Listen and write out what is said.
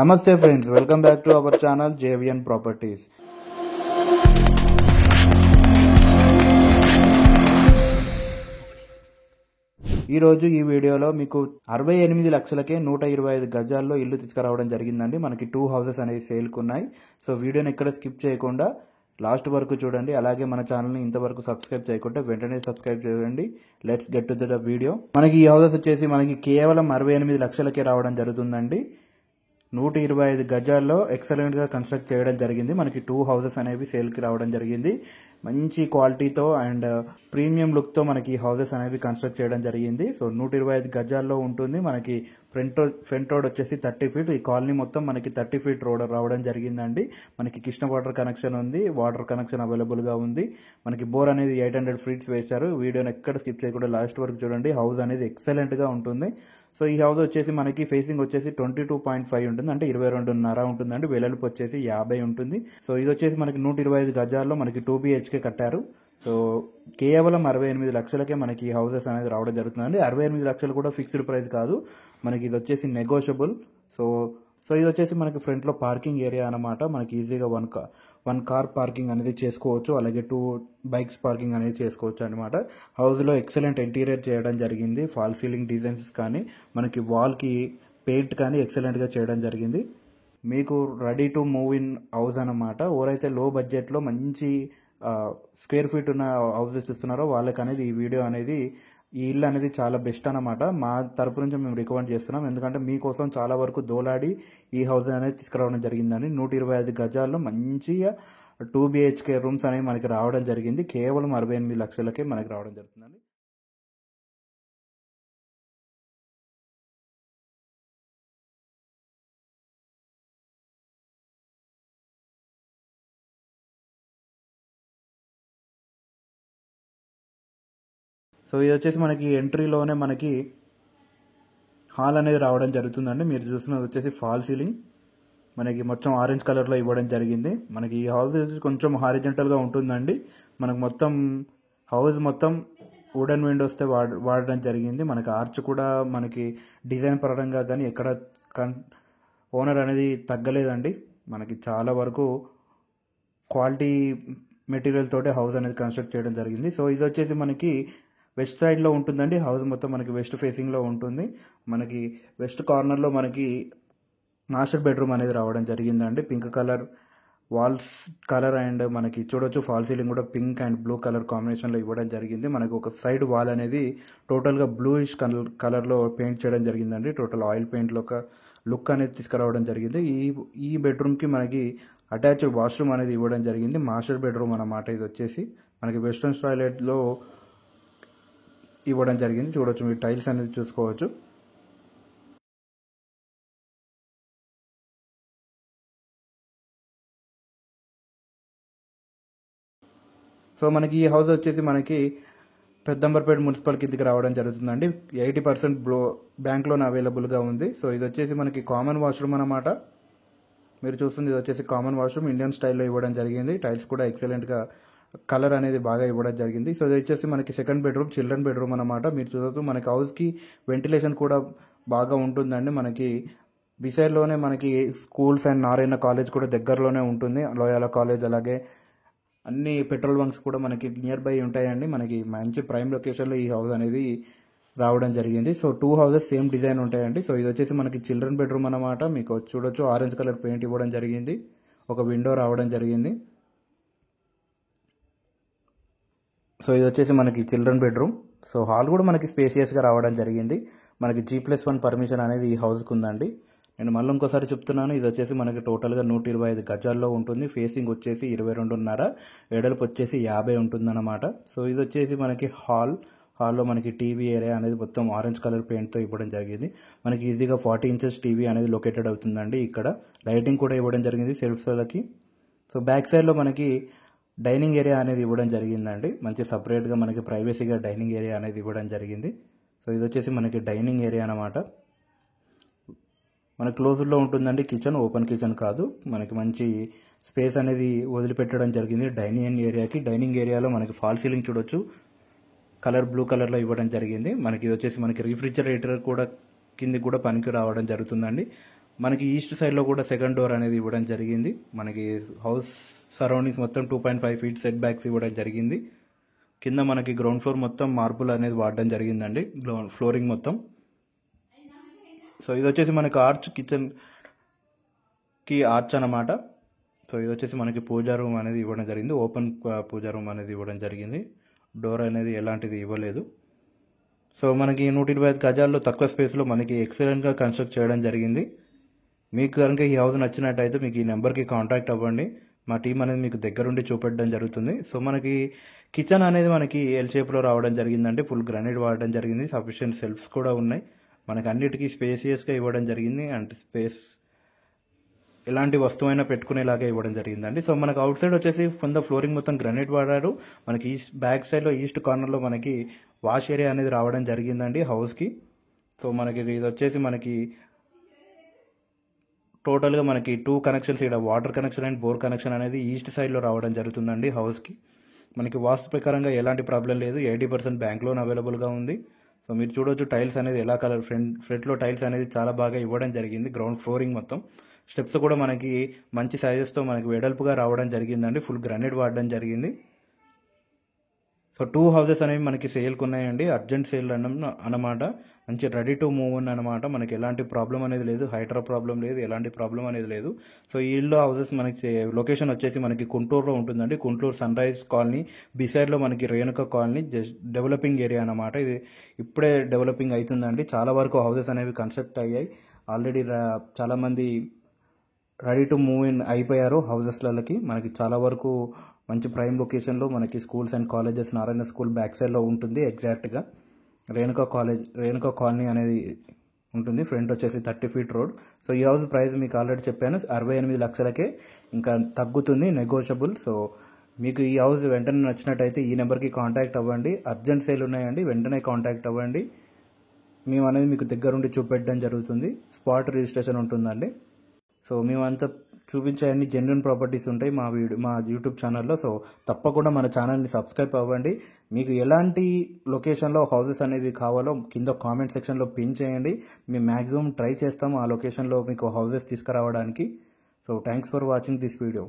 నమస్తే friends, welcome back to our channel JVN properties. ఈరోజు ఈ వీడియోలో మీకు 68 లక్షలకే 125 గజాల్లో ఇల్లు తీసుకురావడం జరిగిందండి. మనకి 2 హౌసెస్ అనేవి సేల్కి ఉన్నాయి. సో వీడియోని ఎక్కడ స్కిప్ చేయకుండా లాస్ట్ వరకు చూడండి. అలాగే మన ఛానల్ని ఇంతవరకు సబ్స్క్రైబ్ చేయకుంటే వెంటనే సబ్స్క్రైబ్ చేయండి. Let's get to the video. మనకి ఈ హౌసెస్ వచ్చేసి మనకి కేవలం 68 లక్షలకే రావడం జరుగుతుందండి. 125 గజాల్లో ఎక్సలెంట్గా కన్స్ట్రక్ట్ చేయడం జరిగింది. మనకి 2 హౌసెస్ అనేవి సేల్కి రావడం జరిగింది. మంచి క్వాలిటీతో అండ్ ప్రీమియం లుక్తో మనకి ఈ హౌసెస్ అనేవి కన్స్ట్రక్ట్ చేయడం జరిగింది. సో 125 గజాల్లో ఉంటుంది. మనకి ఫ్రంట్ రోడ్ వచ్చేసి 30 ఫీట్. ఈ కాలనీ మొత్తం మనకి 30 ఫీట్ రోడ్ రావడం జరిగిందండి. మనకి కృష్ణ వాటర్ కనెక్షన్ ఉంది, వాటర్ కనెక్షన్ అవైలబుల్గా ఉంది. మనకి బోర్ అనేది 800 ఫీట్స్ వేశారు. వీడియోని ఎక్కడ స్కిప్ చేయకుండా లాస్ట్ వరకు చూడండి. హౌస్ అనేది ఎక్సలెంట్గా ఉంటుంది. సో ఈ హౌస్ వచ్చేసి మనకి ఫేసింగ్ వచ్చేసి 22.5 ఉంటుంది, అంటే 22.5 ఉంటుందండి. వెడల్పు వచ్చేసి 50 ఉంటుంది. సో ఇది వచ్చేసి మనకి 125 గజాల్లో మనకి 2 BHK కట్టారు. సో కేవలం 68 లక్షలకే మనకి ఈ హౌసెస్ అనేది రావడం జరుగుతుందండి. 68 లక్షలు కూడా ఫిక్స్డ్ ప్రైస్ కాదు, మనకి ఇది వచ్చేసి నెగోషియబుల్. సో ఇది వచ్చేసి మనకి ఫ్రంట్లో పార్కింగ్ ఏరియా అనమాట. మనకి ఈజీగా వన్ కార్ పార్కింగ్ అనేది చేసుకోవచ్చు, అలాగే 2 బైక్స్ పార్కింగ్ అనేది చేసుకోవచ్చు అనమాట. హౌస్లో ఎక్సలెంట్ ఇంటీరియర్ చేయడం జరిగింది. ఫాల్ సీలింగ్ డిజైన్స్ కానీ మనకి వాల్కి పెయింట్ కానీ ఎక్సలెంట్గా చేయడం జరిగింది. మీకు ready to move in house అనమాట. ఎవరైతే లో బడ్జెట్లో మంచి స్క్వేర్ ఫీట్ ఉన్న హౌసెస్ ఇస్తున్నారో వాళ్ళకి అనేది ఈ వీడియో అనేది, ఈ ఇల్లు అనేది చాలా బెస్ట్ అనమాట. మా తరపు నుంచి మేము రికమెండ్ చేస్తున్నాం, ఎందుకంటే మీకోసం చాలా వరకు దోలాడి ఈ హౌస్ అనేది తీసుకురావడం జరిగిందండి. 125 గజాల్లో మంచిగా 2 BHK రూమ్స్ అనేవి మనకి రావడం జరిగింది. కేవలం 68 లక్షలకే మనకి రావడం జరుగుతుందండి. సో ఇది వచ్చేసి మనకి ఎంట్రీలోనే మనకి హాల్ అనేది రావడం జరుగుతుందండి. మీరు చూస్తున్నది వచ్చేసి ఫాల్ సీలింగ్, మనకి మొత్తం ఆరెంజ్ కలర్లో ఇవ్వడం జరిగింది. మనకి ఈ హౌస్ కొంచెం హారిజెంటల్గా ఉంటుందండి. మనకు మొత్తం హౌస్ మొత్తం వుడెన్ విండోస్తో వాడడం జరిగింది. మనకి ఆర్చ్ కూడా మనకి డిజైన్ పరంగా కానీ ఎక్కడ ఓనర్ అనేది తగ్గలేదండి. మనకి చాలా వరకు క్వాలిటీ మెటీరియల్ తోటి హౌస్ అనేది కన్స్ట్రక్ట్ చేయడం జరిగింది. సో ఇది వచ్చేసి మనకి వెస్ట్ సైడ్లో ఉంటుందండి. హౌస్ మొత్తం మనకి వెస్ట్ ఫేసింగ్లో ఉంటుంది. మనకి వెస్ట్ కార్నర్లో మనకి మాస్టర్ బెడ్రూమ్ అనేది రావడం జరిగిందండి. Pink colour walls colour and మనకి చూడొచ్చు ఫాల్ సీలింగ్ కూడా పింక్ అండ్ బ్లూ కలర్ కాంబినేషన్లో ఇవ్వడం జరిగింది. మనకి ఒక సైడ్ వాల్ అనేది టోటల్గా బ్లూయిష్ కలర్లో పెయింట్ చేయడం జరిగిందండి. టోటల్ ఆయిల్ పెయింట్లో ఒక లుక్ అనేది తీసుకురావడం జరిగింది. ఈ బెడ్రూమ్కి మనకి అటాచ్డ్ వాష్రూమ్ అనేది ఇవ్వడం జరిగింది. మాస్టర్ బెడ్రూమ్ అన్నమాట. ఇది వచ్చేసి మనకి వెస్ట్రన్ టాయిలెట్లో ఇవ్వడం జరిగింది. చూడొచ్చు, మీరు టైల్స్ అనేది చూసుకోవచ్చు. సో మనకి ఈ హౌస్ వచ్చేసి మనకి పెద్దంబర్పేట మున్సిపల్ కిందికి రావడం జరుగుతుందండి. 80% బ్యాంక్ లోన్ అవైలబుల్గా ఉంది. సో ఇది వచ్చేసి మనకి కామన్ వాష్రూమ్ అనమాట. మీరు చూస్తుంది ఇది వచ్చేసి కామన్ వాష్రూమ్ ఇండియన్ స్టైల్లో ఇవ్వడం జరిగింది. టైల్స్ కూడా ఎక్సలెంట్గా కలర్ అనేది బాగా ఇవ్వడం జరిగింది. సో ఇది వచ్చేసి మనకి సెకండ్ బెడ్రూమ్, చిల్డ్రన్ బెడ్రూమ్ అనమాట. మీరు చూడవచ్చు మనకి హౌస్కి వెంటిలేషన్ కూడా బాగా ఉంటుందండి. మనకి బిసైడ్లోనే మనకి స్కూల్స్ అండ్ నారాయణ కాలేజ్ కూడా దగ్గరలోనే ఉంటుంది. లోయాల కాలేజ్, అలాగే అన్ని పెట్రోల్ బంక్స్ కూడా మనకి నియర్ బై ఉంటాయండి. మనకి మంచి ప్రైమ్ లొకేషన్లో ఈ హౌస్ అనేది రావడం జరిగింది. సో 2 హౌసెస్ సేమ్ డిజైన్ ఉంటాయండి. సో ఇది వచ్చేసి మనకి చిల్డ్రన్ బెడ్రూమ్ అనమాట. మీకు చూడొచ్చు ఆరెంజ్ కలర్ పెయింట్ ఇవ్వడం జరిగింది. ఒక విండో రావడం జరిగింది. సో ఇది వచ్చేసి మనకి చిల్డ్రన్ బెడ్రూమ్. సో హాల్ కూడా మనకి స్పేసియస్గా రావడం జరిగింది. మనకి G+1 పర్మిషన్ అనేది ఈ హౌస్కి ఉందండి. నేను మళ్ళీ ఇంకోసారి చెప్తున్నాను, ఇది వచ్చేసి మనకి టోటల్గా 125 గజాల్లో ఉంటుంది. ఫేసింగ్ వచ్చేసి 22.5, వెడల్పు వచ్చేసి 50 ఉంటుందన్నమాట. సో ఇది వచ్చేసి మనకి హాల్లో మనకి టీవీ ఏరియా అనేది మొత్తం ఆరెంజ్ కలర్ పెయింట్తో ఇవ్వడం జరిగింది. మనకి ఈజీగా 40 ఇంచెస్ టీవీ అనేది లొకేటెడ్ అవుతుందండి. ఇక్కడ లైటింగ్ కూడా ఇవ్వడం జరిగింది సెల్ఫ్లకి. సో బ్యాక్ సైడ్లో మనకి డైనింగ్ ఏరియా అనేది ఇవ్వడం జరిగిందండి. మంచి సపరేట్గా మనకి ప్రైవసీగా డైనింగ్ ఏరియా అనేది ఇవ్వడం జరిగింది. సో ఇది వచ్చేసి మనకి డైనింగ్ ఏరియా అనమాట. మన క్లోజ్లో ఉంటుందండి కిచెన్, ఓపెన్ కిచెన్ కాదు. మనకి మంచి స్పేస్ అనేది వదిలిపెట్టడం జరిగింది డైనింగ్ ఏరియాకి. డైనింగ్ ఏరియాలో మనకి ఫాల్ సీలింగ్ చూడొచ్చు, కలర్ బ్లూ కలర్లో ఇవ్వడం జరిగింది. మనకి ఇది వచ్చేసి మనకి రిఫ్రిజిరేటర్ కూడా కింది కూడా పనికి రావడం జరుగుతుందండి. మనకి ఈస్ట్ సైడ్లో కూడా సెకండ్ డోర్ అనేది ఇవ్వడం జరిగింది. మనకి హౌస్ సరౌండింగ్స్ మొత్తం 2.5 ఫీట్ సెట్ బ్యాక్స్ ఇవ్వడం జరిగింది. కింద మనకి గ్రౌండ్ ఫ్లోర్ మొత్తం మార్బుల్ అనేది వాడడం జరిగిందండి, ఫ్లోరింగ్ మొత్తం. సో ఇది వచ్చేసి మనకి ఆర్చ్, కిచెన్కి ఆర్చ్ అన్నమాట. సో ఇది వచ్చేసి మనకి పూజా రూమ్ అనేది ఇవ్వడం జరిగింది, ఓపెన్ పూజా రూమ్ అనేది ఇవ్వడం జరిగింది. డోర్ అనేది ఎలాంటిది ఇవ్వలేదు. సో మనకి 125 గజాల్లో తక్కువ స్పేస్లో మనకి ఎక్సలెంట్గా కన్స్ట్రక్ట్ చేయడం జరిగింది. మీకు కనుక ఈ హౌస్ నచ్చినట్టయితే మీకు ఈ నెంబర్కి కాంటాక్ట్ అవ్వండి. మా టీం అనేది మీకు దగ్గరుండి చూపెట్టడం జరుగుతుంది. సో మనకి కిచెన్ అనేది మనకి ఎల్ షేప్లో రావడం జరిగిందండి, ఫుల్ గ్రానైట్ వాడడం జరిగింది. సఫిషియెంట్ సెల్ఫ్స్ కూడా ఉన్నాయి. మనకి అన్నిటికీ స్పేసియస్గా ఇవ్వడం జరిగింది, అంటే స్పేస్ ఎలాంటి వస్తువైనా పెట్టుకునేలాగా ఇవ్వడం జరిగిందండి. సో మనకు అవుట్ సైడ్ వచ్చేసి కింద ఫ్లోరింగ్ మొత్తం గ్రానైట్ వాడారు. మనకి ఈస్ట్ బ్యాక్ సైడ్లో ఈస్ట్ కార్నర్లో మనకి వాష్ ఏరియా అనేది రావడం జరిగిందండి హౌస్కి. సో మనకి ఇది వచ్చేసి మనకి టోటల్గా మనకి 2 కనెక్షన్స్, ఇక్కడ water connection and bore connection అనేది ఈస్ట్ సైడ్లో రావడం జరుగుతుందండి హౌస్కి. మనకి వాస్తు ప్రకారంగా ఎలాంటి ప్రాబ్లం లేదు. 80% బ్యాంక్ లోన్ అవైలబుల్గా ఉంది. సో మీరు చూడొచ్చు టైల్స్ అనేది ఎలా కలర్, ఫ్రంట్లో టైల్స్ అనేది చాలా బాగా ఇవ్వడం జరిగింది. గ్రౌండ్ ఫ్లోరింగ్ మొత్తం స్టెప్స్ కూడా మనకి మంచి సైజెస్తో మనకి వెడల్పుగా రావడం జరిగిందండి, ఫుల్ గ్రానైట్ వాడడం జరిగింది. సో 2 హౌసెస్ అనేవి మనకి సేల్కి ఉన్నాయండి, అర్జెంట్ సేల్ అన్నమాట. మంచి రెడీ టు మూవ్ అన్నమాట. మనకి ఎలాంటి ప్రాబ్లం అనేది లేదు, హైడ్రా ప్రాబ్లం లేదు, ఎలాంటి ప్రాబ్లం అనేది లేదు. సో ఈ ఇల్లు హౌసెస్ మనకి లొకేషన్ వచ్చేసి మనకి గుంటూరులో ఉంటుందండి. గుంటూరు సన్ రైజ్ కాలనీ బిసైడ్లో మనకి Renuka colony, just developing area అన్నమాట. ఇది ఇప్పుడే డెవలపింగ్ అవుతుందండి. చాలా వరకు హౌసెస్ అనేవి కన్స్ట్రక్ట్ అయ్యాయి ఆల్రెడీ. చాలామంది రెడీ టు మూవ్ ఇన్ అయిపోయారు హౌసెస్లకి. మనకి చాలా వరకు మంచి ప్రైమ్ లొకేషన్లో మనకి schools and colleges, Narayana school back సైడ్లో ఉంటుంది ఎగ్జాక్ట్గా. రేణుకా కాలనీ అనేది ఉంటుంది. ఫ్రంట్ వచ్చేసి 30 ఫీట్ రోడ్. సో ఈ హౌస్ ప్రైస్ మీకు ఆల్రెడీ చెప్పాను, 68 లక్షలకే. ఇంకా తగ్గుతుంది, నెగోషియబుల్. సో మీకు ఈ హౌస్ వెంటనే నచ్చినట్టయితే ఈ నెంబర్కి కాంటాక్ట్ అవ్వండి. అర్జెంట్ సేల్ ఉన్నాయండి, వెంటనే కాంటాక్ట్ అవ్వండి. మేము అనేది మీకు దగ్గరుండి చూపెట్టడం జరుగుతుంది. స్పాట్ రిజిస్ట్రేషన్ ఉంటుందండి. సో మేమంతా చూపించే అన్ని జెన్యున్ ప్రాపర్టీస్ ఉంటాయి మా యూట్యూబ్ ఛానల్లో. సో తప్పకుండా మన ఛానల్ని సబ్స్క్రైబ్ అవ్వండి. మీకు ఎలాంటి లొకేషన్లో హౌసెస్ అనేవి కావాలో కింద కామెంట్ సెక్షన్లో పిన్ చేయండి. మేము మ్యాక్సిమం ట్రై చేస్తాము ఆ లొకేషన్లో మీకు హౌసెస్ తీసుకురావడానికి. So thanks for watching this video.